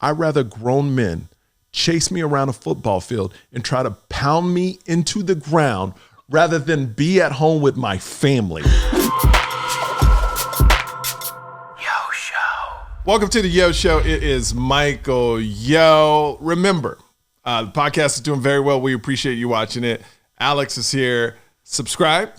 I'd rather grown men chase me around a football field and try to pound me into the ground rather than be at home with my family. Welcome to the Yo Show. It is Michael. Yo, remember, the podcast is doing very well. We appreciate you watching it. Alex is here. Subscribe,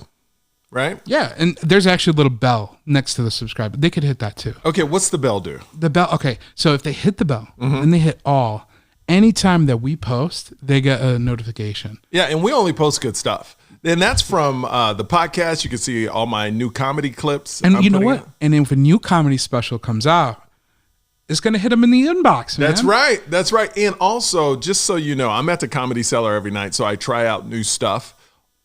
right? Yeah, and there's actually a little bell next to the subscribe. They could hit that too. Okay, what's the bell do? The bell, okay, so if they hit the bell and they hit all, anytime that we post, they get a notification. Yeah, and we only post good stuff. And that's from the podcast. You can see all my new comedy clips. And you know what? And if a new comedy special comes out, it's going to hit them in the inbox, man. That's right. That's right. And also, just so you know, I'm at the Comedy Cellar every night, so I try out new stuff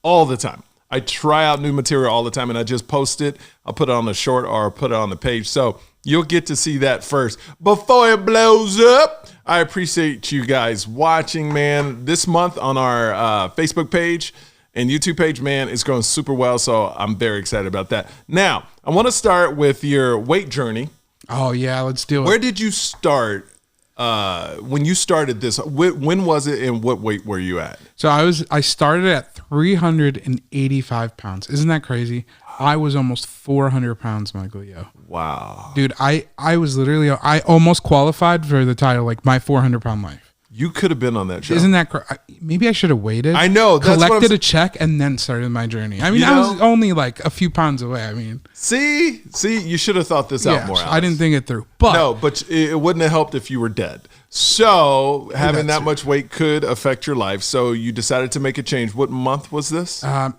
all the time. I try out new material all the time, and I just post it. I'll put it on the short or put it on the page. So you'll get to see that first before it blows up. I appreciate you guys watching, man. This month on our Facebook page and YouTube page, man, it's going super well, so I'm very excited about that. Now, I want to start with your weight journey. Oh, yeah, let's do it. Where did you start when you started this? When was it and what weight were you at? So I started at 385 pounds. Isn't that crazy? I was almost 400 pounds, Michael. Yo. Wow. Dude, I was literally, I almost qualified for the title, like my 400-pound life. You could have been on that show. Isn't that maybe I should have waited. I know. Collected a check and then started my journey. I mean, I was only like a few pounds away. I mean, see, you should have thought this out more. Alex. I didn't think it through. But no, but it wouldn't have helped if you were dead. So having that much weight could affect your life. So you decided to make a change. What month was this? I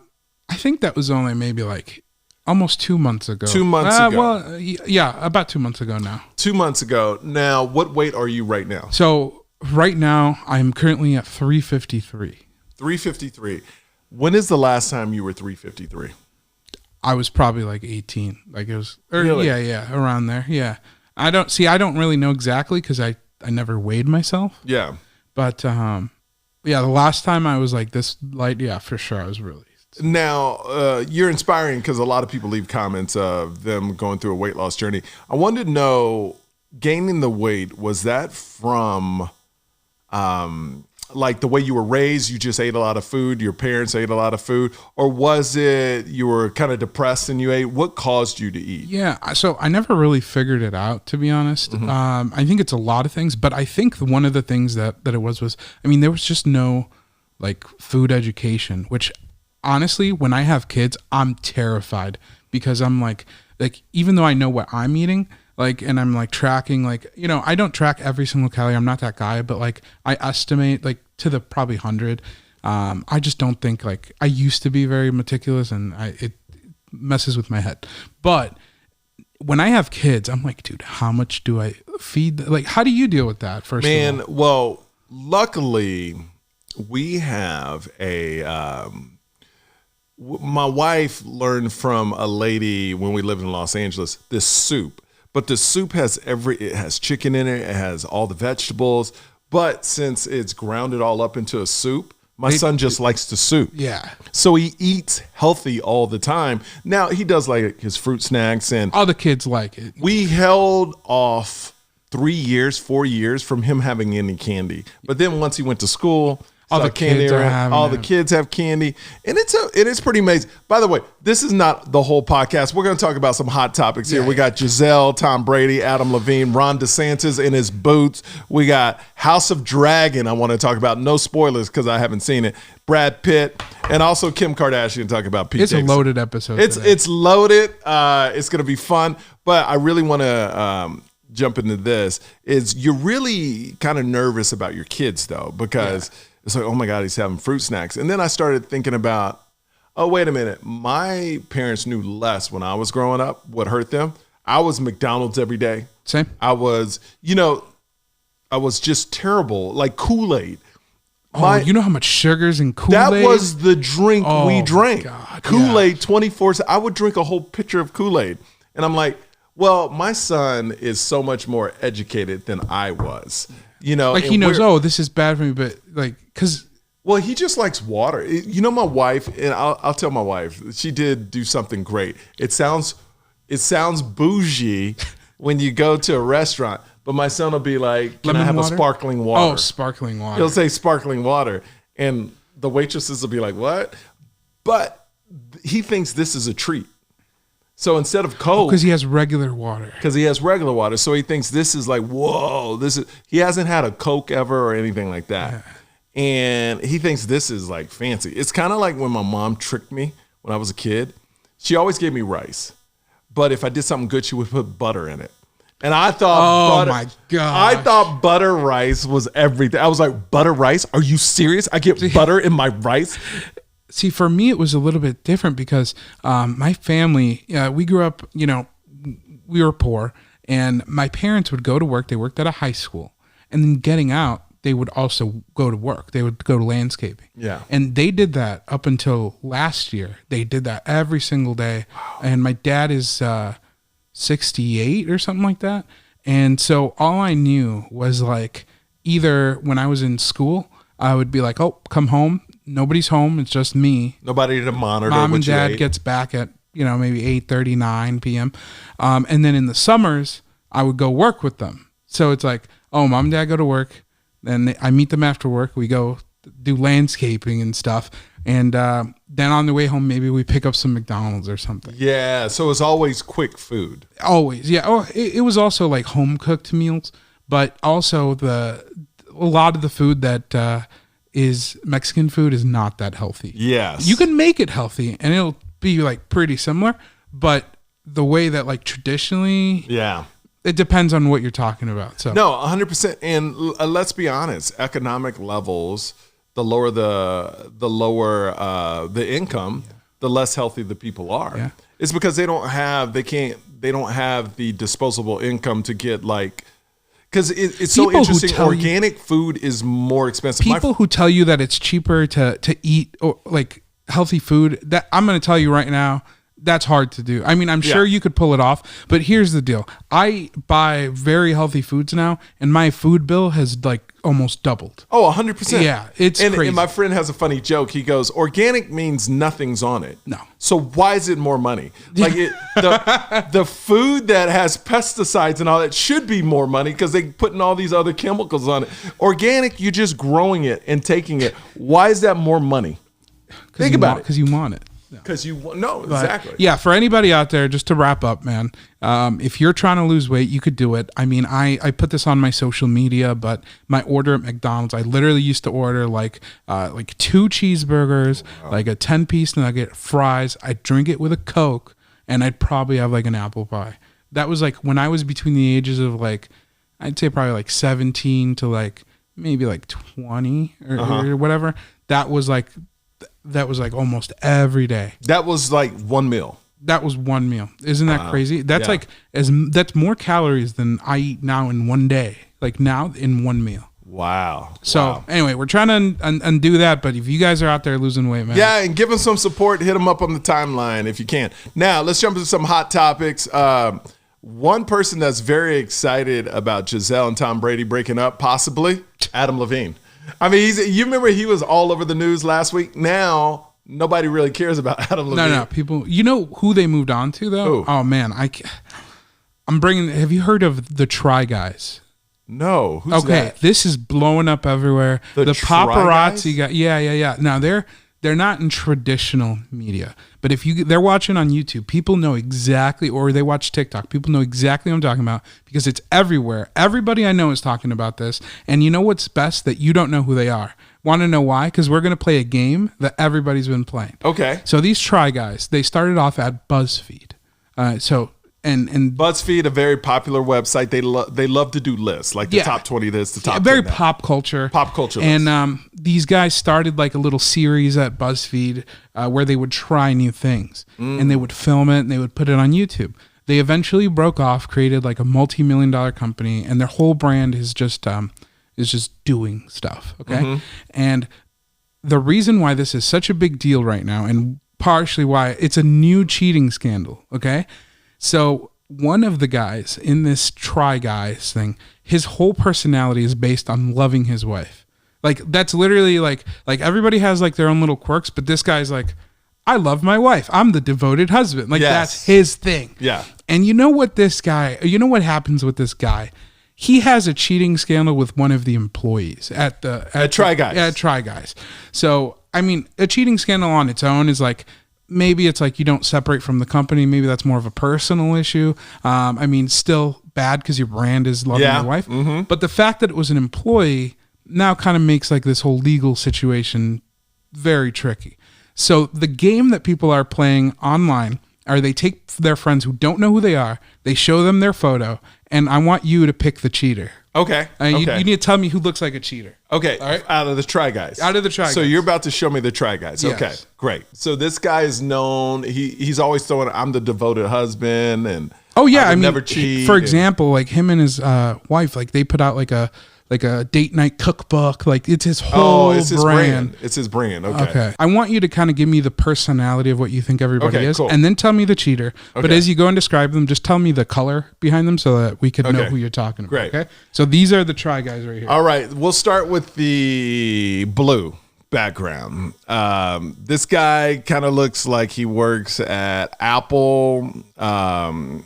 think that was only maybe like almost 2 months ago. 2 months ago. Well, yeah, about 2 months ago now. 2 months ago. Now, what weight are you right now? So right now, I'm currently at 353. 353. When is the last time you were 353? I was probably like 18. Like it was, Really? yeah, around there. Yeah. I don't really know exactly because I never weighed myself. Yeah. But yeah, the last time I was like this light, yeah, for sure, I was really. Now, you're inspiring because a lot of people leave comments of them going through a weight loss journey. I wanted to know, gaining the weight, was that from like the way you were raised, you just ate a lot of food, your parents ate a lot of food, or was it you were kind of depressed and you ate? What caused you to eat? Yeah, so I never really figured it out, to be honest. Mm-hmm. I think it's a lot of things, but I think one of the things that it was, I mean, there was just no like food education, which honestly, when I have kids, I'm terrified because I'm like even though I know what I'm eating, like, and I'm like tracking, like, you know, I don't track every single calorie. I'm not that guy, but like I estimate like to the probably 100. I just don't think like I used to be very meticulous, and it messes with my head. But when I have kids, I'm like, dude, how much do I feed? Like, how do you deal with that? First of all? Well, luckily we have a, my wife learned from a lady when we lived in Los Angeles, this soup. But the soup it has chicken in it. It has all the vegetables. But since it's grounded all up into a soup, my son just likes the soup. Yeah. So he eats healthy all the time. Now he does like his fruit snacks, and all the kids like it. We held off 4 years from him having any candy. But then once he went to school, all the kids are having all the kids have candy, and it's pretty amazing. By the way, this is not the whole podcast. We're going to talk about some hot topics here. We got Gisele, Tom Brady, Adam Levine, Ron Desantis in his boots. We got House of Dragon. I want to talk about, no spoilers because I haven't seen it. Brad Pitt, and also Kim Kardashian. Talk about Pete It's Davidson. A loaded episode. It's loaded. It's going to be fun, but I really want to jump into this. You're really kind of nervous about your kids though, because it's like, oh my God, he's having fruit snacks. And then I started thinking about, oh, wait a minute. My parents knew less when I was growing up what hurt them. I was McDonald's every day. Same. I was just terrible, like Kool-Aid. You know how much sugar's in Kool-Aid? That was the drink we drank. God, Kool-Aid 24/7. I would drink a whole pitcher of Kool-Aid. And I'm like, well, my son is so much more educated than I was. You know, like he knows, this is bad for me, but like, because well, he just likes water. You know, my wife, and I'll tell my wife, she did do something great. It sounds bougie when you go to a restaurant, but my son will be like, "Can I Lemon have water? a sparkling water?" Oh, sparkling water. He'll say sparkling water, and the waitresses will be like, "What?" But he thinks this is a treat. So instead of Coke, because he has regular water. Because he has regular water, so he thinks this is like, whoa, this is. He hasn't had a Coke ever or anything like that, and he thinks this is like fancy. It's kind of like when my mom tricked me when I was a kid. She always gave me rice, but if I did something good, she would put butter in it. And I thought, my God! I thought butter rice was everything. I was like, butter rice? Are you serious? I get butter in my rice? See, for me, it was a little bit different because my family, we grew up, we were poor, and my parents would go to work. They worked at a high school, and then getting out, they would also go to work. They would go to landscaping. Yeah. And they did that up until last year. They did that every single day. Wow. And my dad is 68 or something like that. And so all I knew was like either when I was in school, I would be like, oh, come home. Nobody's home. It's just me. Nobody to monitor. Mom and dad gets back at, maybe 8:30, 9 p.m. And then in the summers, I would go work with them. So it's like, oh, mom and dad go to work. Then I meet them after work. We go do landscaping and stuff. And then on the way home, maybe we pick up some McDonald's or something. Yeah. So it's always quick food. Always. Yeah. Oh, it was also like home cooked meals, but also a lot of the food that is Mexican food is not that healthy. Yes. You can make it healthy and it'll be like pretty similar, but the way that like traditionally, it depends on what you're talking about. So no, 100%. And let's be honest, economic levels, the lower the income, the less healthy the people are. Yeah. It's because they don't have the disposable income to get like. Because it's so interesting. Organic food is more expensive. People who tell you that it's cheaper to eat or like healthy food, that I'm going to tell you right now, that's hard to do. I mean, I'm sure you could pull it off, but here's the deal. I buy very healthy foods now, and my food bill has like almost doubled. Oh, 100%. Yeah, it's crazy. And my friend has a funny joke. He goes, organic means nothing's on it. No. So why is it more money? Like the food that has pesticides and all that should be more money because they're putting all these other chemicals on it. Organic, you're just growing it and taking it. Why is that more money? Think about it. Because you want it. Because exactly. Yeah, for anybody out there, just to wrap up, man, if you're trying to lose weight, you could do it. I mean, I put this on my social media, but my order at McDonald's, I literally used to order like 2 cheeseburgers, like a 10-piece nugget, fries. I'd drink it with a Coke, and I'd probably have like an apple pie. That was like when I was between the ages of like, I'd say probably like 17 to like maybe like 20 or whatever. That was like almost every day. That was like one meal. That was one meal. Isn't that crazy? That's that's more calories than I eat now in one day. Like now in one meal. Wow. So anyway, we're trying to undo that. But if you guys are out there losing weight, man. Yeah, and give them some support. Hit them up on the timeline if you can. Now, let's jump into some hot topics. One person that's very excited about Gisele and Tom Brady breaking up, possibly, Adam Levine. I mean, you remember he was all over the news last week. Now, nobody really cares about Adam Levine. No, people. You know who they moved on to, though? Who? Oh, man. Have you heard of the Try Guys? No. Who's that? This is blowing up everywhere. The paparazzi guy. Yeah. Now, they're not in traditional media, but if they're watching on YouTube, people know exactly, or they watch TikTok, people know exactly what I'm talking about because it's everywhere. Everybody I know is talking about this. And you know what's best? That you don't know who they are. Want to know why? Because we're going to play a game that everybody's been playing. Okay. So these Try Guys, they started off at BuzzFeed. And BuzzFeed, a very popular website. They love to do lists, like the top 20 this, the top 10 very that. pop culture. Pop culture list. And these guys started like a little series at BuzzFeed where they would try new things. And they would film it and they would put it on YouTube. They eventually broke off, created like a multi-million-dollar company, and their whole brand is just doing stuff. Okay. And the reason why this is such a big deal right now, and partially why it's a new cheating scandal. Okay. So one of the guys in this Try Guys thing, his whole personality is based on loving his wife. Like that's literally like everybody has like their own little quirks, but this guy's like, I love my wife. I'm the devoted husband. Like that's his thing. Yeah. And you know what happens with this guy? he has a cheating scandal with one of the employees at Try Guys. At Try Guys. So, I mean, a cheating scandal on its own is like, maybe it's like you don't separate from the company. Maybe that's more of a personal issue. I mean, still bad because your brand is loving your wife. Mm-hmm. But the fact that it was an employee now kind of makes like this whole legal situation very tricky. So the game that people are playing online are they take their friends who don't know who they are, they show them their photo, and I want you to pick the cheater. Okay. You need to tell me who looks like a cheater. Okay. All right. Out of the Try Guys. Out of the Try Guys. So you're about to show me the Try Guys. Yes. Okay. Great. So this guy is known. He's always throwing, I'm the devoted husband, and oh yeah, I mean, never cheat. For example, like him and his wife, like they put out like a date night cookbook. Like it's his whole it's his brand. It's his brand. Okay. I want you to kind of give me the personality of what you think everybody is, cool. and then tell me the cheater. But Okay. as you go and describe them, just tell me the color behind them so that we could know Okay. who you're talking about. Great. Okay. So these are the Try Guys right here. All right. We'll start with the blue background. This guy kind of looks like he works at Apple.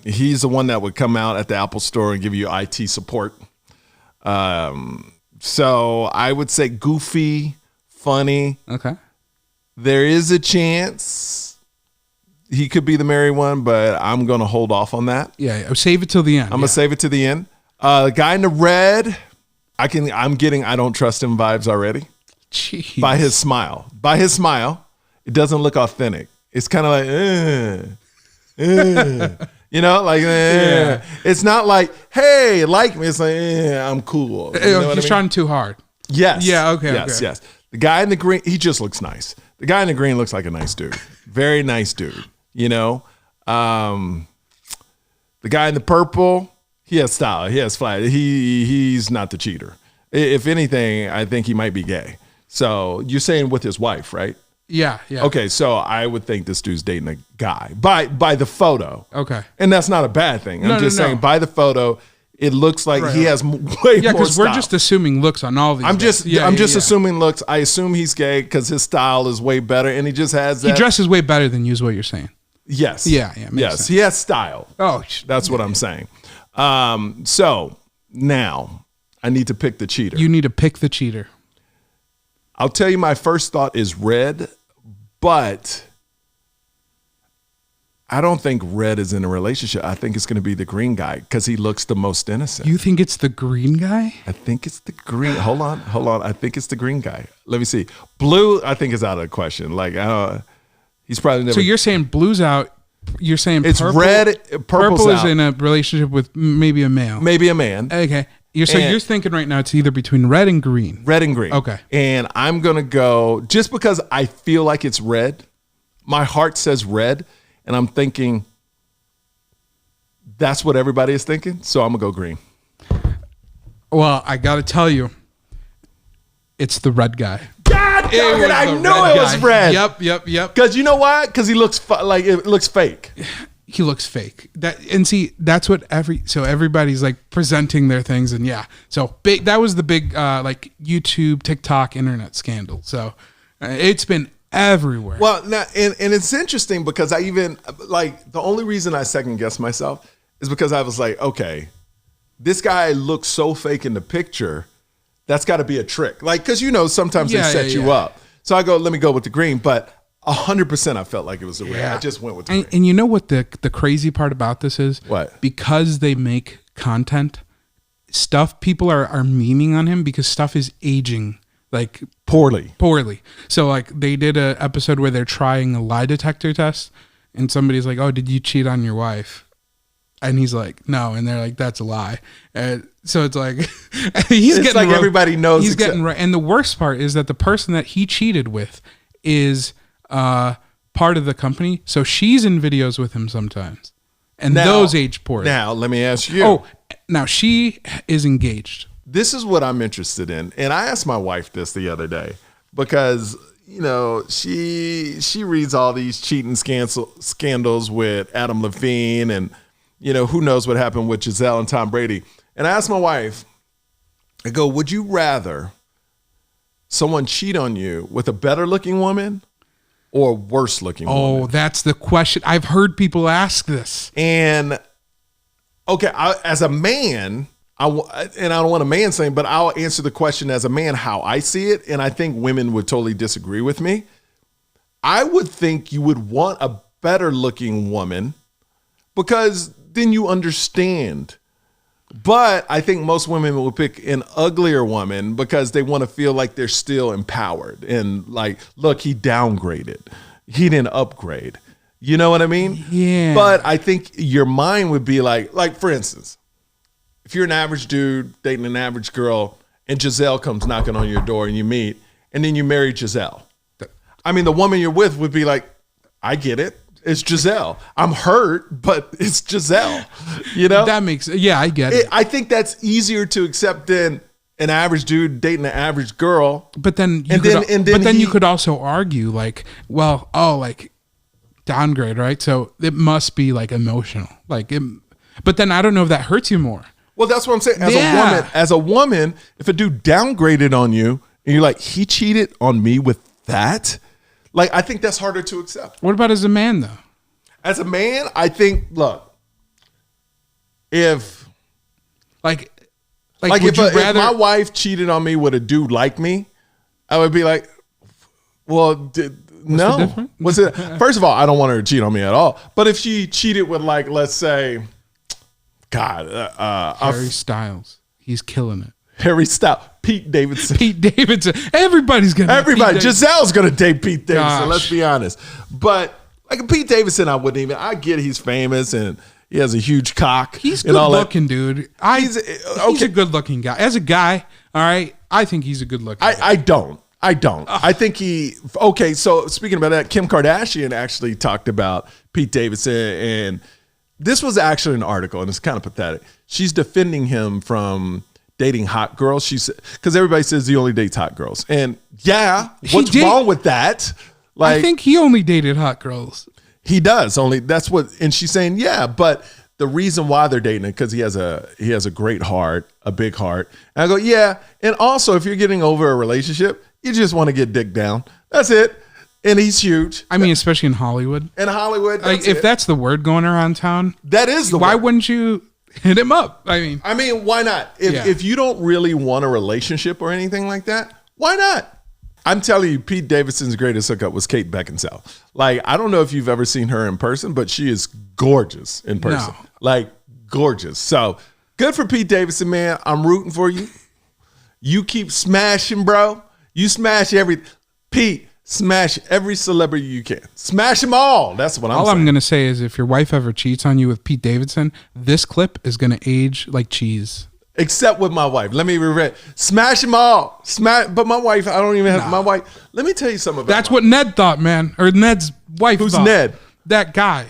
He's the one that would come out at the Apple store and give you IT support. So I would say goofy, funny. Okay. There is a chance he could be the married one, but I'm going to hold off on that. Yeah. Save it till the end. I'm going to save it to the end. The guy in the red, I'm getting I don't trust him vibes already. Jeez. By his smile. It doesn't look authentic. It's kind of like, you know, like, Yeah. It's not like, hey, like me. It's like, I'm cool. You know what I He's mean? trying too hard. Yes. Yeah, okay, Yes, okay. yes. The guy in the green, he just looks nice. The guy in the green looks like a nice dude. Very nice dude, you know? The guy in the purple, he has style. He has flair. He's not the cheater. If anything, I think he might be gay. So you're saying with his wife, right? Yeah. Yeah. Okay, so I would think this dude's dating a guy by the photo. Okay. And that's not a bad thing. I'm just saying by the photo, it looks like he has way Yeah, more because style. we're just assuming looks on all these. I'm just guys. assuming looks. I assume he's gay because his style is way better, and he just has that. He dresses way better than you, is what you're saying. Yes. Yeah, makes Yes. sense. He has style. Oh, That's what I'm saying. So now I need to pick the cheater. you need to pick the cheater. I'll tell you, my first thought is red, but I don't think red is in a relationship. I think it's going to be the green guy because he looks the most innocent. You think it's the green guy? I think it's the green. Hold on. I think it's the green guy. Let me see. Blue, I think is out of the question. Like, he's probably never. So you're saying blue's out. You're saying it's purple, red. Purple's purple is out. in a relationship with maybe a male. Maybe a man. Okay. You're And- thinking right now it's either between red and green. Red and green. Okay. And I'm going to go, just because I feel like it's red, my heart says red, and I'm thinking that's what everybody is thinking, so I'm going to go green. Well, I got to tell you, it's the red guy. God damn it, I knew it was red. Yep. Because you know why? Because he looks like it looks fake. He looks fake. That's what everybody's like presenting their things, and yeah. So big. That was the big like YouTube, TikTok, internet scandal. So it's been everywhere. Well, now, and it's interesting because I even, like, the only reason I second guessed myself is because I was like, okay, this guy looks so fake in the picture. That's got to be a trick. Like, because, you know, sometimes they set you up. So I go, let me go with the green. But 100% I felt like it was the red. I just went with the green. And you know what the crazy part about this is? What? Because they make content, stuff, people are memeing on him because stuff is aging like Poorly. So like they did a episode where they're trying a lie detector test and somebody's like, oh, did you cheat on your wife? And he's like, no. And they're like, that's a lie. So it's like, It's like everybody knows. He's getting right. And the worst part is that the person that he cheated with is part of the company. So she's in videos with him sometimes. And those age poorly. Now, let me ask you. Oh, now she is engaged. This is what I'm interested in. And I asked my wife this the other day because, you know, she reads all these cheating scandals with Adam Levine and, you know, who knows what happened with Gisele and Tom Brady. And I asked my wife, I go, would you rather someone cheat on you with a better looking woman or a worse looking woman? Oh, that's the question. I've heard people ask this. And okay, as a man, and I don't want a man saying, but I'll answer the question as a man how I see it, and I think women would totally disagree with me. I would think you would want a better looking woman because then you understand. But I think most women will pick an uglier woman because they want to feel like they're still empowered and like, look, he downgraded. He didn't upgrade. You know what I mean? Yeah. But I think your mind would be like for instance, if you're an average dude dating an average girl and Gisele comes knocking on your door and you meet and then you marry Gisele. I mean, the woman you're with would be like, I get it. It's Gisele. I'm hurt, but it's Gisele. You know? That makes, yeah, I get it. I think that's easier to accept than an average dude dating an average girl. But then you could also argue like, well, like downgrade, right? So it must be like emotional. But then I don't know if that hurts you more. Well, that's what I'm saying. As a woman, if a dude downgraded on you and you're like, he cheated on me with that, like, I think that's harder to accept. What about as a man, though? As a man, I think, look, if my wife cheated on me with a dude like me, I would be like, well, no. Was it? First of all, I don't want her to cheat on me at all. But if she cheated with, like, let's say, God, Harry Styles, he's killing it. Harry Styles, Pete Davidson. Everybody's gonna. Gisele's gonna date Pete Davidson. Gosh. Let's be honest. But like Pete Davidson, I wouldn't even. I get he's famous and he has a huge cock. He's good looking, dude. He's a good looking guy. As a guy, all right, I think he's a good looking. I don't. I think he. Okay, so speaking about that, Kim Kardashian actually talked about Pete Davidson, and this was actually an article, and it's kind of pathetic. She's defending him from dating hot girls. She said, because everybody says he only dates hot girls, and what's wrong with that? Like, I think he only dated hot girls. He does only. That's what. And she's saying, but the reason why they're dating it because he has a great heart, a big heart. And I go, yeah. And also, if you're getting over a relationship, you just want to get dick down. That's it. And he's huge. I mean, especially in Hollywood. Like, if that's the word going around town, that is the word. Why wouldn't you hit him up? I mean, why not? If you don't really want a relationship or anything like that, why not? I'm telling you, Pete Davidson's greatest hookup was Kate Beckinsale. Like, I don't know if you've ever seen her in person, but she is gorgeous in person. No. Like, gorgeous. So, good for Pete Davidson, man. I'm rooting for you. You keep smashing, bro. You smash Pete, smash every celebrity you can. Smash them all. That's what I'm saying. All I'm going to say is if your wife ever cheats on you with Pete Davidson, this clip is going to age like cheese. Except with my wife. Let me read. Smash them all. But my wife, I don't even have my wife. Let me tell you something about That's what Ned thought, man. Or Ned's wife Who's thought. Ned? That guy.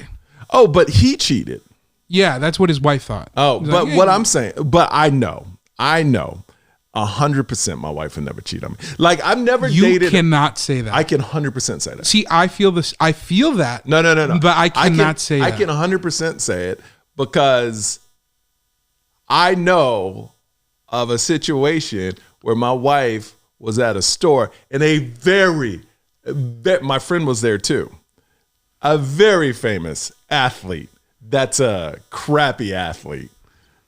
Oh, but he cheated. Yeah, that's what his wife thought. Oh, but what I'm saying, but I know 100% my wife would never cheat on me. Like, I've never dated. You cannot say that. I can 100% say that. See, I feel this. I feel that. No. But I cannot say that. I can 100% say it because I know of a situation where my wife was at a store and my friend was there too. A very famous athlete. That's a crappy athlete.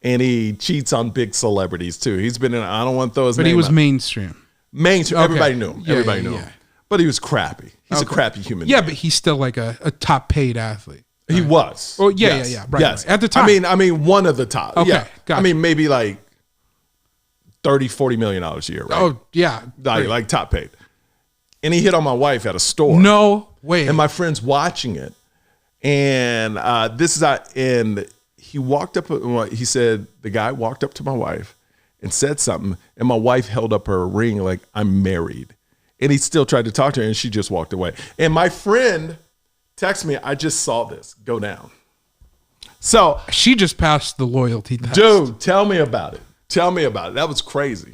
And he cheats on big celebrities too. He's been in, I don't want to throw his name But he was out. mainstream. Okay. Everybody knew him. Everybody knew him. But he was crappy. He's a crappy human being. Yeah, but he's still like a top paid athlete. He was. Oh, yeah. Right, yes. Right. At the time. I mean, one of the top. Okay, yeah. gotcha. I mean, maybe like $30-40 million a year, right? Oh, yeah. Like top paid. And he hit on my wife at a store. No way. And my friend's watching it. And and he walked up, he said, the guy walked up to my wife and said something. And my wife held up her ring like, I'm married. And he still tried to talk to her and she just walked away. And my friend texted me, I just saw this go down. So she just passed the loyalty test. Dude, tell me about it. That was crazy.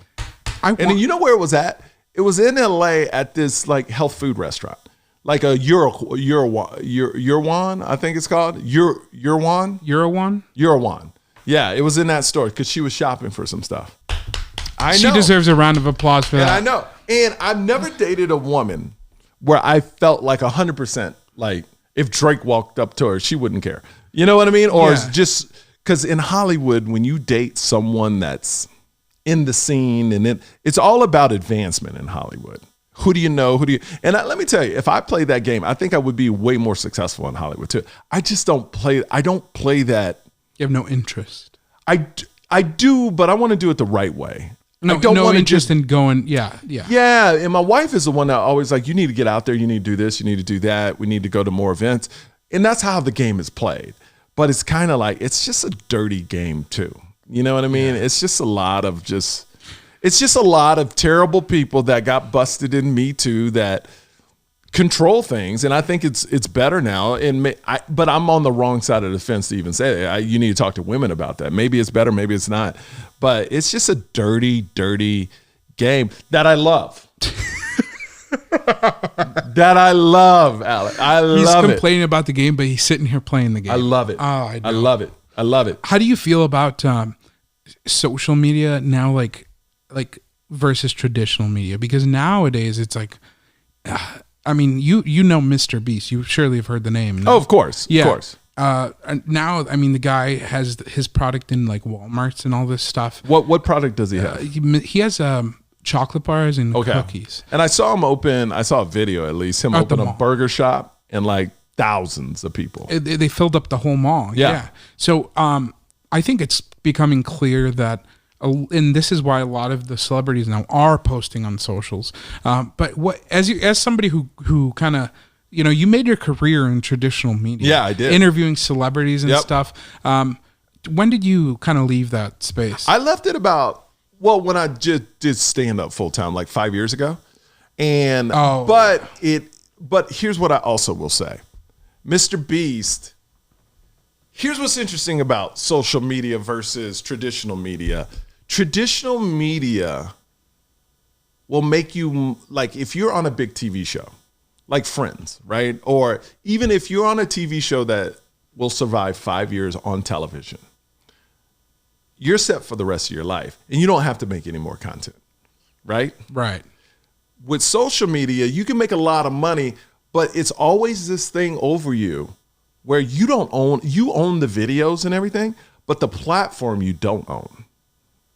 And you know where it was at? It was in LA at this like health food restaurant. Like a Eurowan, I think it's called. Eurowan? Eurowan. Yeah, it was in that store because she was shopping for some stuff. She deserves a round of applause for that. I know. And I've never dated a woman where I felt like 100% like if Drake walked up to her, she wouldn't care. You know what I mean? Or just because in Hollywood, when you date someone that's in the scene, and it's all about advancement in Hollywood. Who do you know? And let me tell you, if I played that game, I think I would be way more successful in Hollywood too. I don't play that. You have no interest. I do, but I want to do it the right way. No, I don't no want interest in going. Yeah. Yeah, and my wife is the one that always like, you need to get out there, you need to do this, you need to do that, we need to go to more events. And that's how the game is played. But it's kind of like, it's just a dirty game too. You know what I mean? Yeah. It's just a lot of terrible people that got busted in Me Too that control things, and I think it's better now. But I'm on the wrong side of the fence to even say that. You need to talk to women about that. Maybe it's better, maybe it's not. But it's just a dirty, dirty game that I love. That I love, Alec. He's complaining about the game, but he's sitting here playing the game. I love it. Oh, I love it. I love it. How do you feel about social media now, like versus traditional media? Because nowadays it's like, I mean, you know Mr. Beast. You surely have heard the name. No? Oh, of course. Yeah. Of course. Now, I mean, the guy has his product in like Walmarts and all this stuff. What product does he have? He has chocolate bars and cookies. And I saw a video at least, him open a burger shop and like thousands of people. They filled up the whole mall. Yeah. So I think it's becoming clear that, and this is why a lot of the celebrities now are posting on socials. But as somebody who kind of, you made your career in traditional media. Yeah, I did. Interviewing celebrities and stuff. When did you kind of leave that space? I left it when I just did stand up full time, like 5 years ago. And but here's what I also will say. Mr. Beast, here's what's interesting about social media versus traditional media. Traditional media will make you, like, if you're on a big TV show, like Friends, right? Or even if you're on a TV show that will survive 5 years on television, you're set for the rest of your life and you don't have to make any more content, right? Right. With social media, you can make a lot of money, but it's always this thing over you where you own the videos and everything, but the platform you don't own.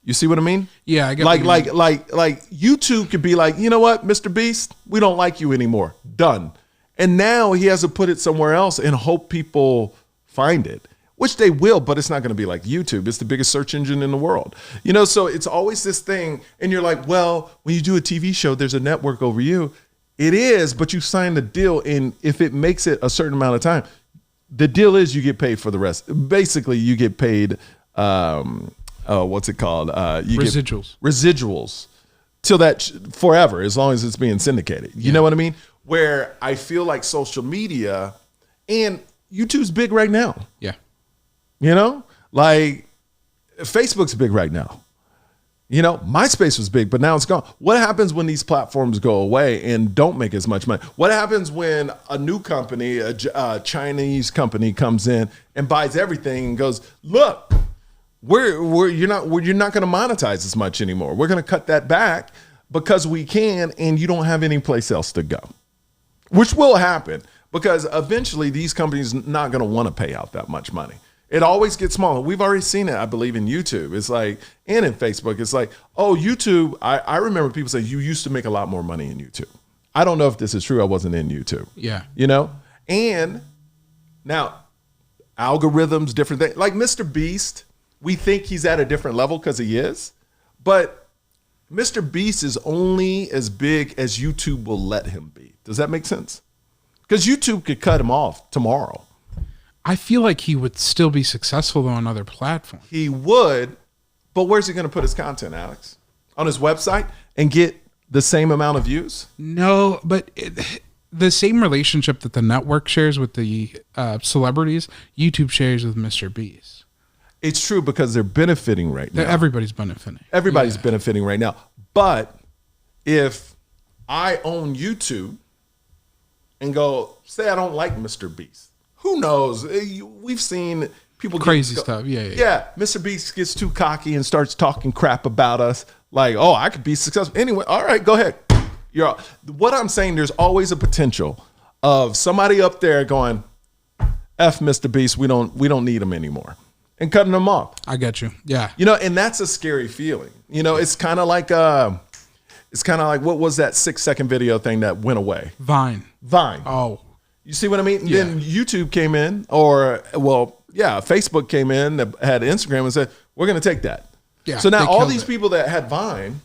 You see what I mean? Yeah, I get like YouTube could be like, you know what, Mr. Beast, we don't like you anymore. Done. And now he has to put it somewhere else and hope people find it, which they will, but it's not going to be like YouTube. It's the biggest search engine in the world. So it's always this thing. And you're like, well, when you do a TV show, there's a network over you. It is, but you sign the deal. And if it makes it a certain amount of time, the deal is you get paid for the rest. Basically, you get paid, what's it called? Residuals till that forever, as long as it's being syndicated. You know what I mean? Where I feel like social media, and YouTube's big right now. Yeah. Like Facebook's big right now. MySpace was big, but now it's gone. What happens when these platforms go away and don't make as much money? What happens when a new company, a Chinese company, comes in and buys everything and goes, look, you're not going to monetize as much anymore. We're going to cut that back because we can, and you don't have any place else to go, which will happen because eventually these companies not going to want to pay out that much money. It always gets smaller. We've already seen it, I believe, in YouTube. It's like, and in Facebook, it's like, oh, YouTube. I remember people say you used to make a lot more money in YouTube. I don't know if this is true. I wasn't in YouTube. Yeah. And now algorithms, different things. Like Mr. Beast, we think he's at a different level because he is. But Mr. Beast is only as big as YouTube will let him be. Does that make sense? Because YouTube could cut him off tomorrow. I feel like he would still be successful though on other platforms. He would, but where's he going to put his content, Alex? On his website and get the same amount of views? No, but the same relationship that the network shares with the celebrities, YouTube shares with Mr. Beast. It's true because they're benefiting right now. Everybody's benefiting. Everybody's benefiting right now. But if I own YouTube and go, say I don't like Mr. Beast, who knows? We've seen people crazy stuff. Yeah. Mr. Beast gets too cocky and starts talking crap about us. Like, oh, I could be successful. Anyway, all right, go ahead. What I'm saying, there's always a potential of somebody up there going, F Mr. Beast, we don't need him anymore. and cutting them off. I get you. Yeah. You know, and that's a scary feeling. You know, it's kind of like what was that 6-second video thing that went away? Vine. Oh, you see what I mean? Yeah. Then YouTube came in, Facebook came in that had Instagram and said, we're going to take that. Yeah. So now all these people that had Vine,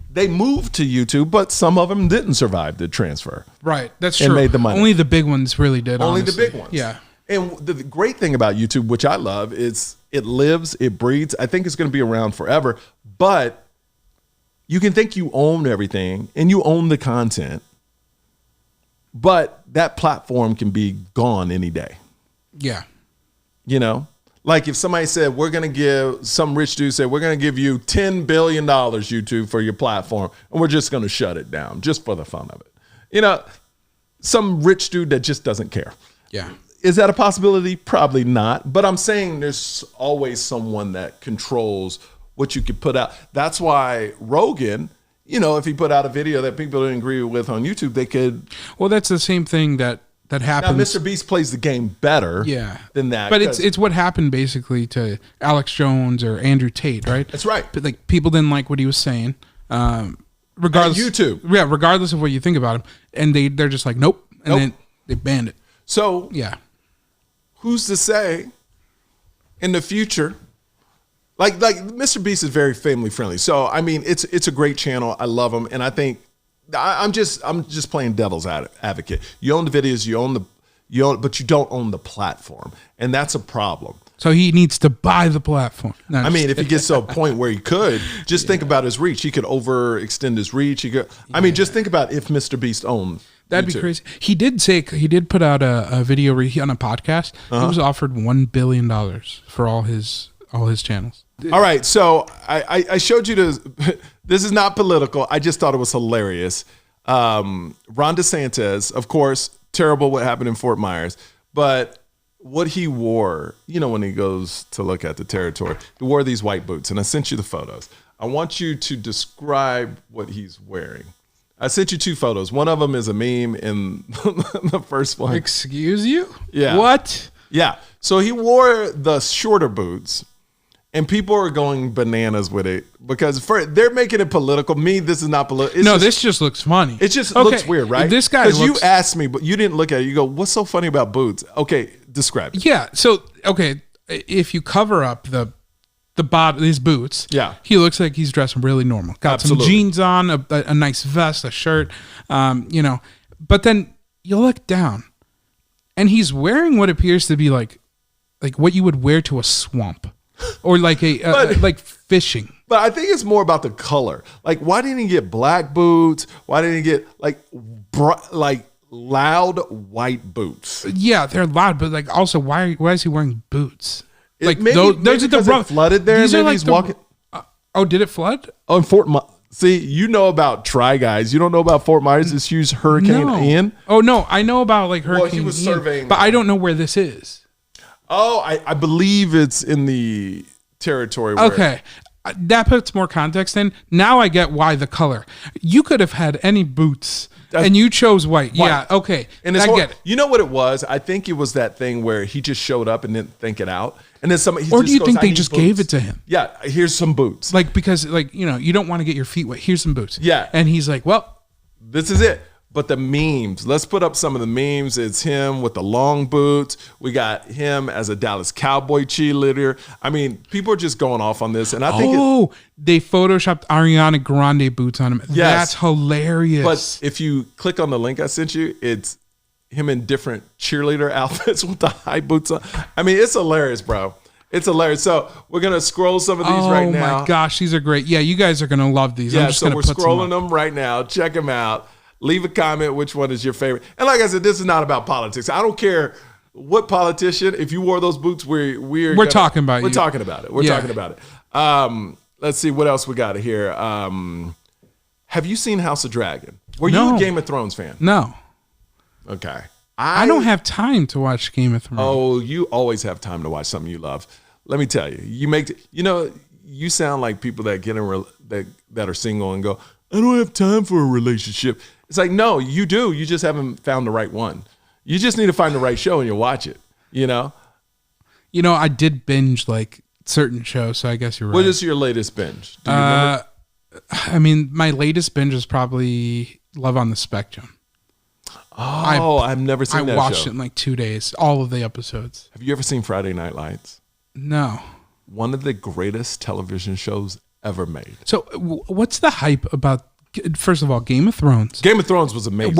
they moved to YouTube, but some of them didn't survive the transfer. Right. That's true. And made the money. Only the big ones really did. Only honestly. the big ones. Yeah. And the great thing about YouTube, which I love, is it lives, it breeds. I think it's going to be around forever, but you can think you own everything and you own the content, but that platform can be gone any day. Yeah. You know, like if somebody said, we're going to give, some rich dude said, we're going to give you $10 billion, YouTube, for your platform, and we're just going to shut it down just for the fun of it. You know, some rich dude that just doesn't care. Yeah. Is that a possibility? Probably not. But I'm saying there's always someone that controls what you could put out. That's why Rogan, you know, if he put out a video that people didn't agree with on YouTube, they could. Well, that's the same thing that happens. Now, Mr. Beast plays the game better than that. But it's what happened basically to Alex Jones or Andrew Tate, right? That's right. But like people didn't like what he was saying. Regardless, YouTube. Yeah, regardless of what you think about him. And they're just like, nope. And then they banned it. So yeah. Who's to say in the future? Like Mr. Beast is very family friendly. So I mean, it's a great channel. I love him, and I think I'm just playing devil's advocate. You own the videos, but you don't own the platform, and that's a problem. So he needs to buy the platform. No, I mean, if he gets to a point where he could, just think about his reach. He could overextend his reach. Just think about if Mr. Beast owned. That'd YouTube. be crazy. He did put out a video where on a podcast. He was offered $1 billion for all his channels. All right, so I showed you this. This is not political. I just thought it was hilarious. Ron DeSantis, of course, terrible what happened in Fort Myers, but what he wore, you know, when he goes to look at the territory, he wore these white boots, and I sent you the photos. I want you to describe what he's wearing. I sent you 2 photos. One of them is a meme in the first one. Excuse you? Yeah. What? Yeah. So he wore the shorter boots, and people are going bananas with it because they're making it political. This is not political. No, this just looks funny. It just looks weird, right? This guy because you asked me, but you didn't look at it. You go, what's so funny about boots? Okay, describe it. Yeah. So, okay, if you cover up the bottom, his boots. Yeah, he looks like he's dressed really normal. Got some jeans on, a nice vest, a shirt, you know. But then you look down, and he's wearing what appears to be like what you would wear to a swamp, or like like fishing. But I think it's more about the color. Like, why didn't he get black boots? Why didn't he get like loud white boots? Yeah, they're loud, but like also, why is he wearing boots? Like maybe those are the rough. It flooded there. These and are like he's walking. Oh, did it flood? Oh, in Fort Myers. See, you know about Try Guys. You don't know about Fort Myers. This huge Hurricane Ian. Oh no, I know about like Hurricane. Well, he was surveying, but I don't know where this is. Oh, I believe it's in the territory. Okay, that puts more context in. Now I get why the color. You could have had any boots. And you chose white. Yeah, okay. And I get it. You know what it was? I think it was that thing where he just showed up and didn't think it out. And then somebody. Or do you think they just gave it to him? Yeah, here's some boots. Like, because, like, you know, you don't want to get your feet wet. Here's some boots. Yeah. And he's like, well, this is it. But the memes, let's put up some of the memes. It's him with the long boots. We got him as a Dallas Cowboy cheerleader. I mean, people are just going off on this. And I think they photoshopped Ariana Grande boots on him. Yes. That's hilarious. But if you click on the link I sent you, it's him in different cheerleader outfits with the high boots on. I mean, it's hilarious, bro. It's hilarious. So we're going to scroll some of these right now. Oh my gosh, these are great. Yeah, you guys are going to love these. Yeah, so we're scrolling them right now. Check them out. Leave a comment. Which one is your favorite? And like I said, this is not about politics. I don't care what politician. If you wore those boots, we're talking about it. We're talking about it. We're talking about it. Let's see what else we got here. Have you seen House of Dragon? Were you a Game of Thrones fan? No. Okay. I don't have time to watch Game of Thrones. Oh, you always have time to watch something you love. Let me tell you. You sound like people that get that are single and go, I don't have time for a relationship. It's like, no, you do. You just haven't found the right one. You just need to find the right show and you'll watch it, you know? I did binge like certain shows, so I guess you're right. What is your latest binge? Do you remember? I mean, my latest binge is probably Love on the Spectrum. Oh, I've never seen that show. I watched it in like 2 days, all of the episodes. Have you ever seen Friday Night Lights? No. One of the greatest television shows ever made. So what's the hype about, first of all, Game of Thrones? Game of Thrones was amazing.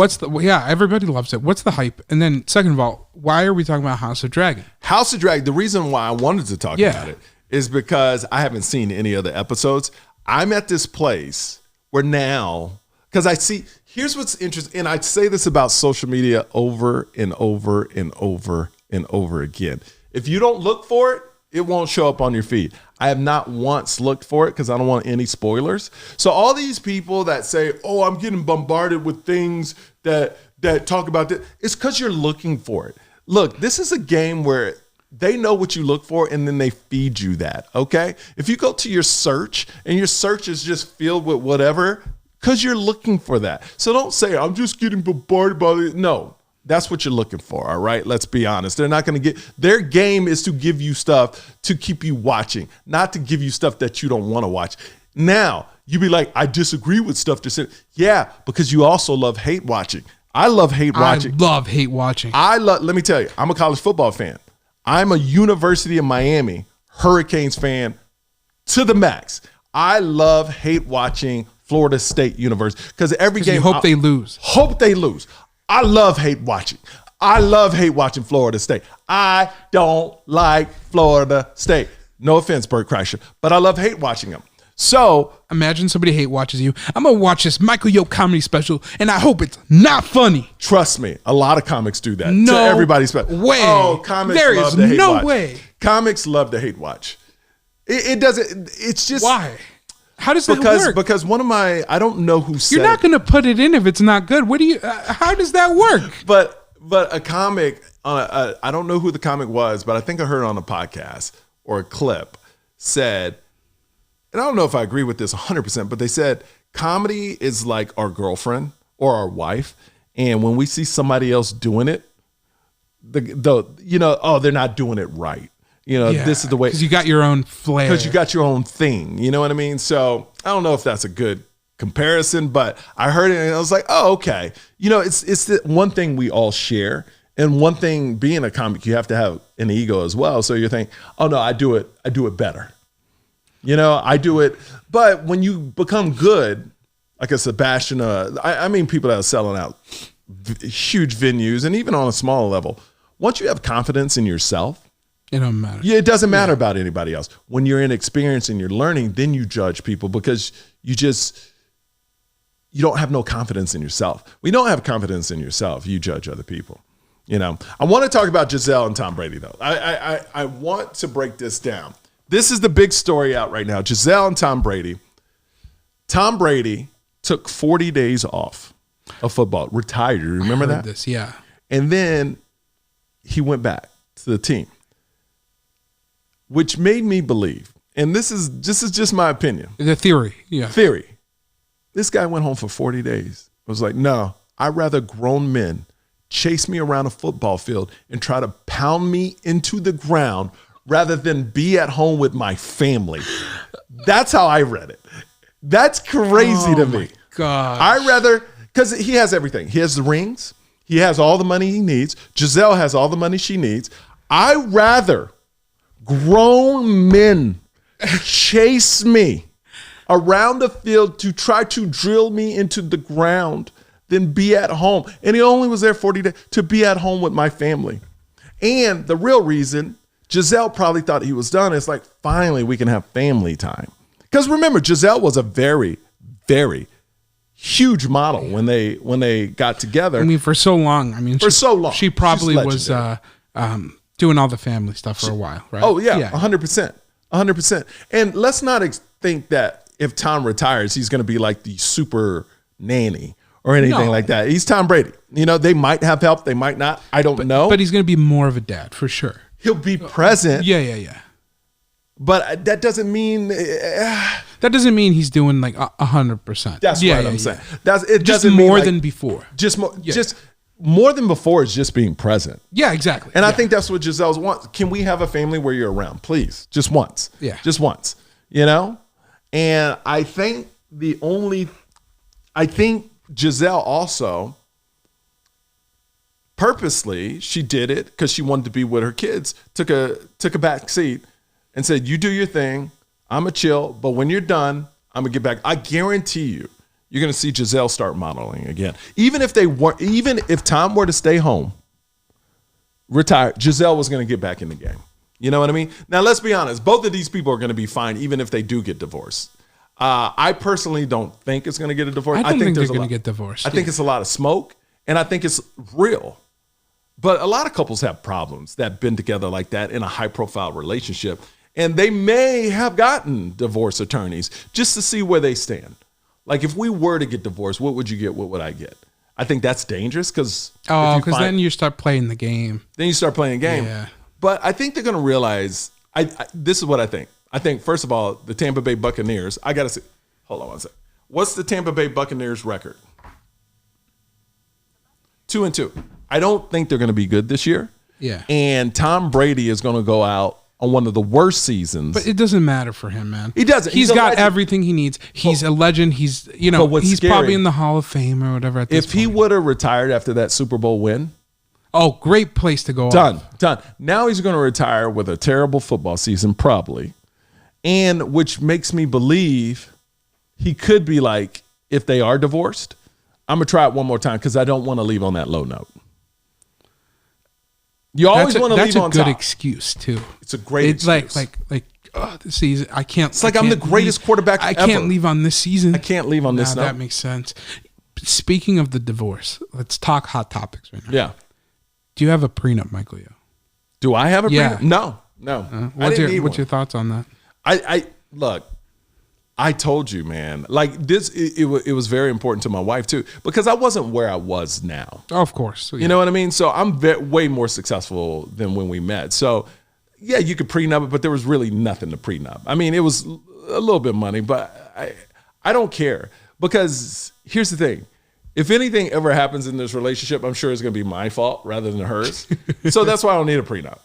Everybody loves it. What's the hype? And then second of all, why are we talking about House of Dragon? House of Dragon, the reason why I wanted to talk about it is because I haven't seen any other episodes. I'm at this place where now, because I see, here's what's interesting, and I say this about social media over and over and over and over again. If you don't look for it, it won't show up on your feed. I have not once looked for it because I don't want any spoilers. So all these people that say, oh, I'm getting bombarded with things that talk about this, it's because you're looking for it. Look, this is a game where they know what you look for and then they feed you that, okay? If you go to your search and your search is just filled with whatever, because you're looking for that. So don't say, I'm just getting bombarded by it. No, that's what you're looking for, all right? Let's be honest. They're not going to their game is to give you stuff to keep you watching, not to give you stuff that you don't want to watch. Now, you be like, I disagree with stuff to say. Yeah, because you also love hate watching. I love hate watching. Let me tell you, I'm a college football fan. I'm a University of Miami Hurricanes fan to the max. I love hate watching Florida State University because every game. They lose. Hope they lose. I love hate watching. I love hate watching Florida State. I don't like Florida State. No offense, Bert Kreischer, but I love hate watching them. So imagine somebody hate watches you. I'm gonna watch this Michael Yo comedy special, and I hope it's not funny. Trust me, a lot of comics do that. No to everybody's way. Oh, comics there love is to hate no watch. way. Comics love to hate watch. It doesn't. It's just why. How does that work? Because one of my, I don't know who said. You're not going to put it in if it's not good. What do you? How does that work? But a comic, I don't know who the comic was, but I think I heard it on a podcast or a clip said, and I don't know if I agree with this 100%, but they said comedy is like our girlfriend or our wife, and when we see somebody else doing it, they're not doing it right. This is the way. Because you got your own flair. Because you got your own thing. You know what I mean? So I don't know if that's a good comparison, but I heard it and I was like, oh, okay. It's the one thing we all share. And one thing, being a comic, you have to have an ego as well. So you think, oh no, I do it better. I do it. But when you become good, like a Sebastian, I mean people that are selling out huge venues and even on a smaller level, once you have confidence in yourself, it don't matter. Yeah, it doesn't matter about anybody else. When you're in experience and you're learning, then you judge people because you don't have no confidence in yourself. When you don't have confidence in yourself, you judge other people. I want to talk about Gisele and Tom Brady, though. I want to break this down. This is the big story out right now. Gisele and Tom Brady. Tom Brady took 40 days off of football, retired. You remember that? This, yeah. And then he went back to the team, which made me believe, and this is just my opinion. The theory, yeah. Theory. This guy went home for 40 days. I was like, no, I'd rather grown men chase me around a football field and try to pound me into the ground rather than be at home with my family. That's how I read it. That's crazy to me. God. I rather, because he has everything. He has the rings. He has all the money he needs. Gisele has all the money she needs. I rather grown men chase me around the field to try to drill me into the ground than be at home. And he only was there 40 days to be at home with my family. And the real reason, Gisele probably thought he was done. It's like, finally, we can have family time. Because remember, Gisele was a very, very huge model when they got together. I mean, for so long. She probably was doing all the family stuff for a while, right? Oh, yeah. 100%. 100%. And let's not think that if Tom retires, he's going to be like the super nanny or anything like that. He's Tom Brady. They might have help. They might not. I don't know. But he's going to be more of a dad for sure. He'll be present. Yeah. But that doesn't mean... that doesn't mean he's doing like 100%. That's what I'm saying. Just more than before. Just more. Yeah. Just more than before, it's just being present. Yeah, exactly. And I think that's what Gisele's wants. Can we have a family where you're around, please? Just once. Yeah. Just once, you know? And I think Gisele also purposely, she did it because she wanted to be with her kids, took a back seat and said, you do your thing. I'm going to chill. But when you're done, I'm going to get back. I guarantee you're going to see Gisele start modeling again. Even if Tom were to stay home, retire, Gisele was going to get back in the game. You know what I mean? Now, let's be honest. Both of these people are going to be fine, even if they do get divorced. I personally don't think it's going to get a divorce. I think they're going to get divorced. I think it's a lot of smoke, and I think it's real. But a lot of couples have problems that have been together like that in a high-profile relationship, and they may have gotten divorce attorneys just to see where they stand. Like, if we were to get divorced, what would you get? What would I get? I think that's dangerous because then you start playing the game. Then you start playing a game. Yeah. But I think they're going to realize. This is what I think. I think first of all, the Tampa Bay Buccaneers. I got to say, hold on one second. What's the Tampa Bay Buccaneers record? 2-2. I don't think they're going to be good this year. Yeah. And Tom Brady is going to go out on one of the worst seasons. But it doesn't matter for him, man. He doesn't. He's got everything he needs. He's a legend. He's, he's probably in the Hall of Fame or whatever at this point. If he would have retired after that Super Bowl win. Oh, great place to go. Done. Now he's going to retire with a terrible football season, probably. And which makes me believe he could be like, if they are divorced, I'm going to try it one more time because I don't want to leave on that low note. You always want to leave on top. That's a good excuse, too. It's a great excuse. Like this season, I can't. It's like I'm the greatest quarterback ever. I can't leave on this season. I can't leave on this note. That makes sense. Speaking of the divorce, let's talk hot topics right now. Yeah. Do you have a prenup, Michael Yo? Do I have a prenup? No. What's your thoughts on that? I look, I told you, man, like this, it was very important to my wife too, because I wasn't where I was now. Oh, of course. Yeah. You know what I mean? So I'm way more successful than when we met. So yeah, you could prenup it, but there was really nothing to prenup. I mean, it was a little bit of money, but I don't care, because here's the thing. If anything ever happens in this relationship, I'm sure it's going to be my fault rather than hers. So that's why I don't need a prenup,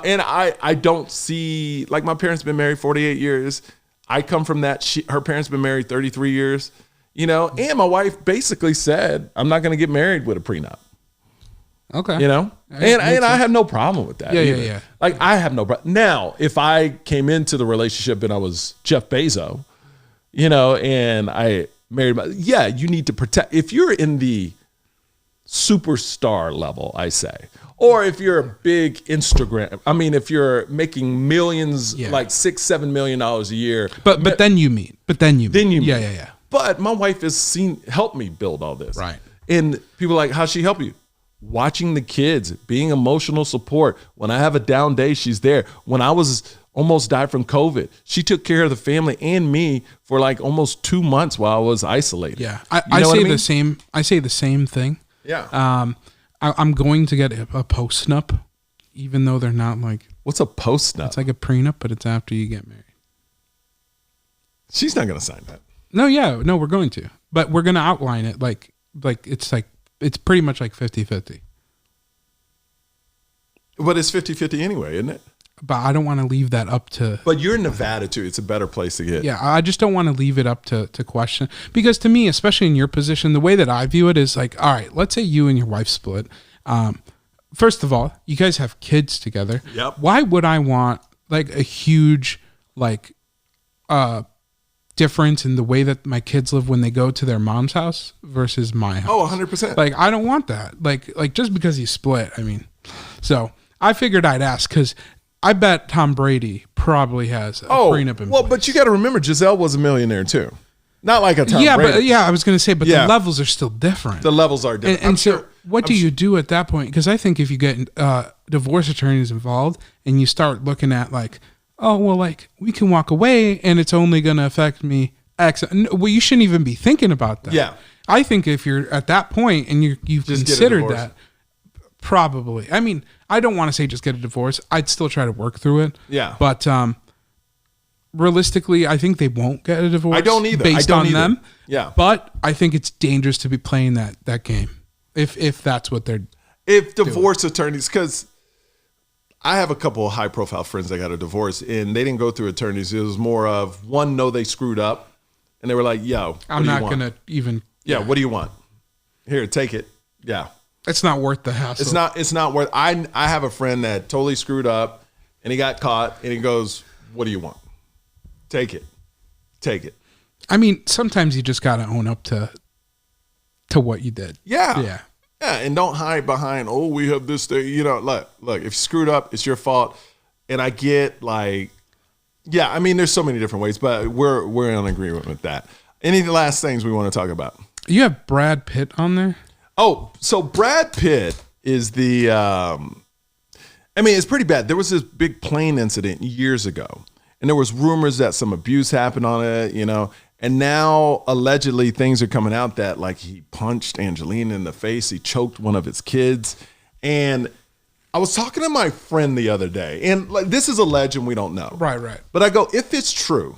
and I don't see, like, my parents been married 48 years. I come from that. Her parents been married 33 years, and my wife basically said, I'm not going to get married with a prenup. Okay. And I have no problem with that. Yeah. Like, I have no problem. Now, if I came into the relationship and I was Jeff Bezos, and I married, you need to protect. If you're in the superstar level, I say, or if you're a big Instagram, if you're making millions, like $6-7 million a year, but then you meet. Yeah. But my wife has helped me build all this, right? And people are like, how's she help you? Watching the kids, being emotional support. When I have a down day, she's there. When I was almost died from COVID, she took care of the family and me for like almost 2 months while I was isolated. Yeah, I say the same. I say the same thing. Yeah. I'm going to get a post-nup, even though they're not like. What's a post-nup? It's like a prenup, but it's after you get married. She's not going to sign that. No, we're going to, but we're going to outline it like it's pretty much like 50-50. But it's 50-50 anyway, isn't it? But I don't want to leave that up to. But you're in Nevada too. It's a better place to get. Yeah, I just don't want to leave it up to question, because to me, especially in your position, the way that I view it is like, all right, let's say you and your wife split. First of all, you guys have kids together. Yep. Why would I want like a huge difference in the way that my kids live when they go to their mom's house versus my house? Oh, 100%. Like, I don't want that. Like just because you split, so I figured I'd ask, because I bet Tom Brady probably has a prenup in place. But you got to remember, Gisele was a millionaire too. Not like a Tom Brady. I was going to say, but the levels are still different. The levels are different. And so what do you do at that point? Because I think if you get divorce attorneys involved and you start looking at like, oh, well, like we can walk away and it's only going to affect me X. Well, you shouldn't even be thinking about that. Yeah. I think if you're at that point and you've considered that, probably. I don't want to say just get a divorce. I'd still try to work through it. Yeah. But realistically, I think they won't get a divorce. I don't either. Based on them. Yeah. But I think it's dangerous to be playing that game. If that's what they're if divorce attorneys, because I have a couple of high profile friends that got a divorce and they didn't go through attorneys. It was more of one, no, they screwed up, and they were like, "Yo, I'm not gonna even." Yeah, what do you want? Here, take it. Yeah, it's not worth the hassle. It's not worth. I have a friend that totally screwed up, and he got caught, and he goes, "What do you want? Take it, take it." I mean, sometimes you just gotta own up to what you did. Yeah, and don't hide behind, "Oh, we have this thing." You know, look, if you screwed up, it's your fault. And I get like, yeah, I mean, there's so many different ways, but we're in agreement with that. Any last things we want to talk about? You have Brad Pitt on there? Oh, so Brad Pitt is the, I mean, it's pretty bad. There was this big plane incident years ago, and there was rumors that some abuse happened on it, you know, and now allegedly things are coming out that like he punched Angelina in the face, he choked one of his kids. And I was talking to my friend the other day, and like this is a legend, we don't know. Right. But I go, if it's true,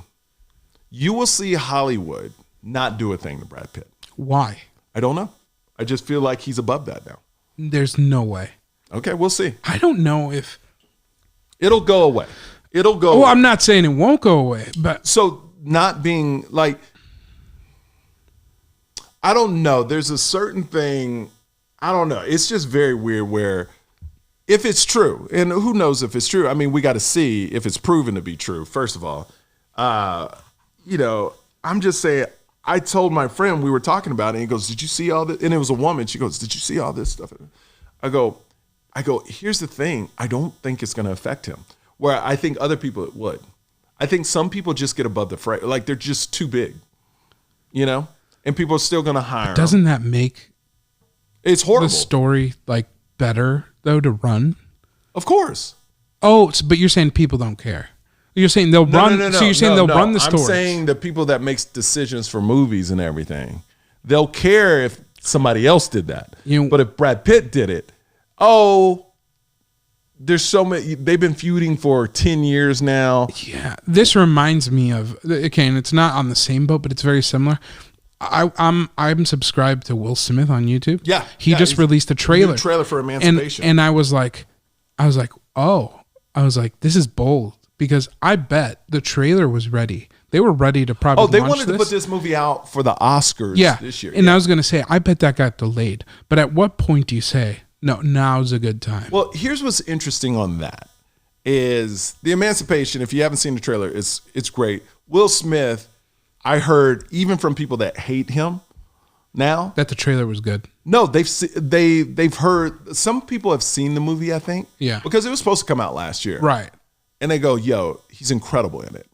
you will see Hollywood not do a thing to Brad Pitt. Why? I don't know. I just feel like he's above that now. There's no way. Okay, we'll see. I don't know if it'll go away. It'll go away. I'm not saying it won't go away, but so not being like, I don't know. There's a certain thing, I don't know. It's just very weird where if it's true, and who knows if it's true. I mean, we got to see if it's proven to be true, first of all. You know, I'm just saying, I told my friend, we were talking about it, and he goes, "Did you see all this?" And it was a woman. She goes, "Did you see all this stuff?" I go, here's the thing. I don't think it's going to affect him, where I think other people it would. I think some people just get above the fray. Like, they're just too big, you know? And people are still going to hire doesn't them. That make it's horrible. the story, like, better, though, to run? Of course. Oh, but you're saying people don't care. You're saying they'll run. No, so you're saying they'll run the stories. I'm saying the people that makes decisions for movies and everything, they'll care if somebody else did that. But if Brad Pitt did it, there's so many. They've been feuding for 10 years now. Yeah, this reminds me of, okay, and it's not on the same boat, but it's very similar. I'm subscribed to Will Smith on YouTube. Yeah, he just released a trailer. New trailer for Emancipation, and I was like, this is bold. Because I bet the trailer was ready. They were ready to probably. They wanted to put this movie out for the Oscars this year. And I was going to say, I bet that got delayed. But at what point do you say, no, now's a good time? Well, here's what's interesting on that is the Emancipation. If you haven't seen the trailer, it's great. Will Smith, I heard even from people that hate him now that the trailer was good. No, they've heard, some people have seen the movie, I think. Yeah. Because it was supposed to come out last year. Right. And they go, "Yo, he's incredible in it."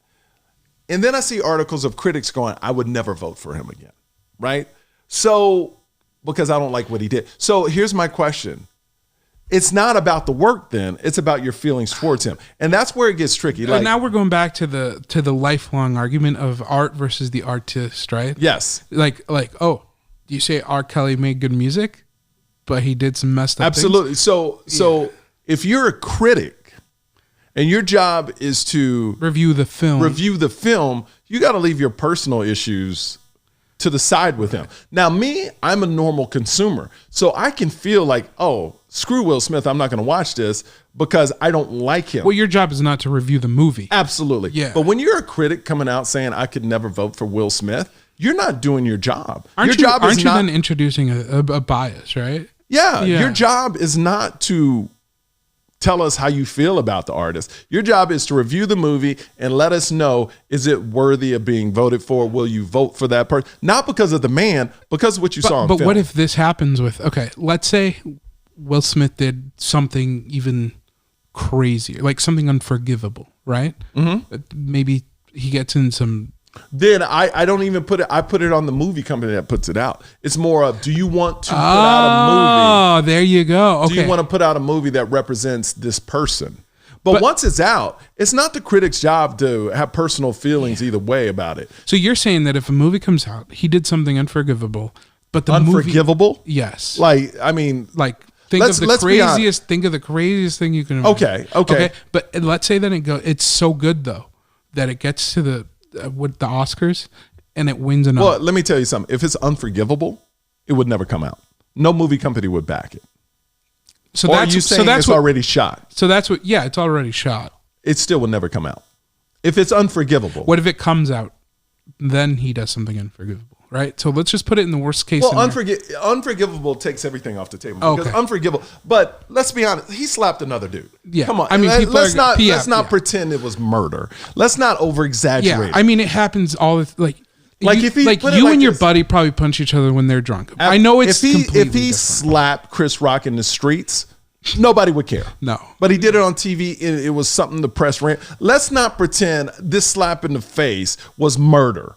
And then I see articles of critics going, "I would never vote for him again." Right? So, because I don't like what he did. So here's my question. It's not about the work then. It's about your feelings towards him. And that's where it gets tricky. But now we're going back to the lifelong argument of art versus the artist, right? Yes. Like, do you say R. Kelly made good music, but he did some messed up Absolutely. things? So if you're a critic, and your job is to review the film, you got to leave your personal issues to the side with him. Now, me, I'm a normal consumer. So I can feel like, oh, screw Will Smith. I'm not going to watch this because I don't like him. Well, your job is not to review the movie. Absolutely. Yeah. But when you're a critic coming out saying I could never vote for Will Smith, you're not doing your job. Aren't you then introducing a bias, right? Yeah. Your job is not to tell us how you feel about the artist. Your job is to review the movie and let us know, is it worthy of being voted for? Will you vote for that person? Not because of the man, because of what you saw in film. But what if this happens with, okay, let's say Will Smith did something even crazier, like something unforgivable, right? Mm-hmm. Maybe he gets in some... Then I don't even put it, I put it on the movie company that puts it out. It's more of, do you want to put out a movie? Oh, there you go. Okay. Do you want to put out a movie that represents this person? But once it's out, it's not the critic's job to have personal feelings either way about it. So you're saying that if a movie comes out, he did something unforgivable, but the unforgivable? Movie, yes. Like, I mean, like think of the craziest thing you can imagine. Okay. But let's say that it's so good though that it gets to the with the Oscars and it wins an Well, let me tell you something. If it's unforgivable, it would never come out. no movie company would back it. So Or that's are you saying it's already shot? So that's what. Yeah, it's already shot. It still would never come out. If it's unforgivable. What if it comes out? Then he does something unforgivable, right? So let's just put it in the worst case. Well, scenario. unforgivable takes everything off the table. Okay. Because unforgivable. But let's be honest, he slapped another dude. Yeah. Come on. I mean, let's not pretend it was murder. Let's not over exaggerate. Yeah. I mean, it happens all the Like if he put it you like and your this. buddy probably punch each other when they're drunk. I know it's completely if he different. slapped Chris Rock in the streets, nobody would care. No. But he did it on TV. It was something the press ran. Let's not pretend this slap in the face was murder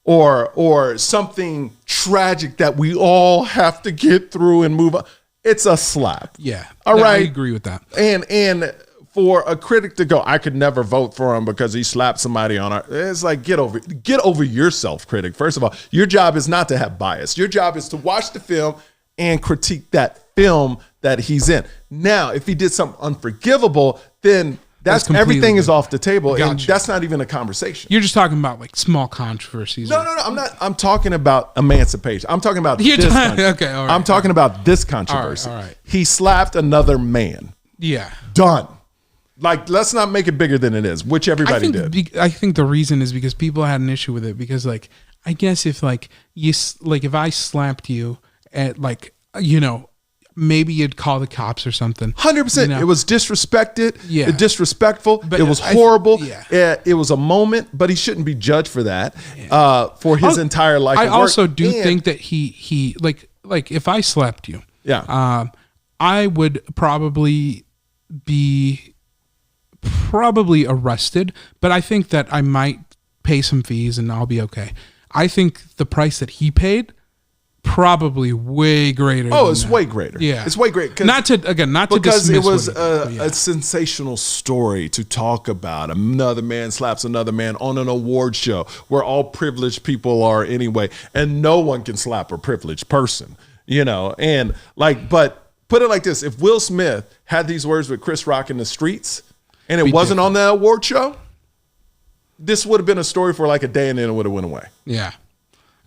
or something tragic that we all have to get through and move on. It's a slap. Yeah. All right. I agree with that. And for a critic to go, I could never vote for him because he slapped somebody on our. It's like get over yourself, critic. First of all, your job is not to have bias. Your job is to watch the film and critique that film that he's in. Now, if he did something unforgivable, then that's everything is off the table, and that's not even a conversation. You're just talking about like small controversies. No, I'm not. I'm talking about emancipation. I'm talking about this. Okay, all right. I'm talking about this controversy. All right. He slapped another man. Yeah. Done. Like, let's not make it bigger than it is, which everybody did. I think the reason is because people had an issue with it because, like, I guess if like if I slapped you at like, maybe you'd call the cops or something. 100%. It was disrespected. Yeah. Disrespectful. But it was horrible. Yeah. It was a moment, but he shouldn't be judged for that. For his entire life. I also do think that he like if I slapped you, I would probably be arrested, but I think that I might pay some fees and I'll be okay. I think the price that he paid probably way greater. Oh, it's way greater. Yeah, it's way greater. Because it was a sensational story to talk about. Another man slaps another man on an award show where all privileged people are anyway, and no one can slap a privileged person. And but put it like this: if Will Smith had these words with Chris Rock in the streets, and it wasn't on the award show, this would have been a story for like a day, and then it would have went away. Yeah.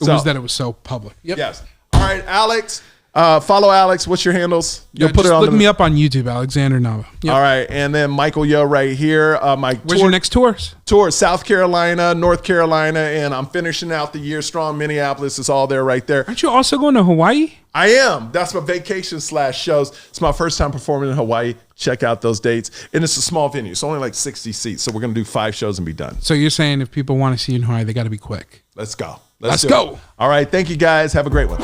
It was so public. Yep. Yes. All right, Alex. Follow Alex. What's your handles? You'll put it on. Look me up on YouTube, Alexander Nava. Yep. All right, and then Michael Yo right here. Where's your next tours? Tour South Carolina, North Carolina, and I'm finishing out the year strong. Minneapolis is all there right there. Aren't you also going to Hawaii? I am. That's my vacation / shows. It's my first time performing in Hawaii. Check out those dates. And it's a small venue. It's only like 60 seats. So we're going to do 5 shows and be done. So you're saying if people want to see you in Hawaii, they got to be quick. Let's go. Let's go. All right. Thank you, guys. Have a great one.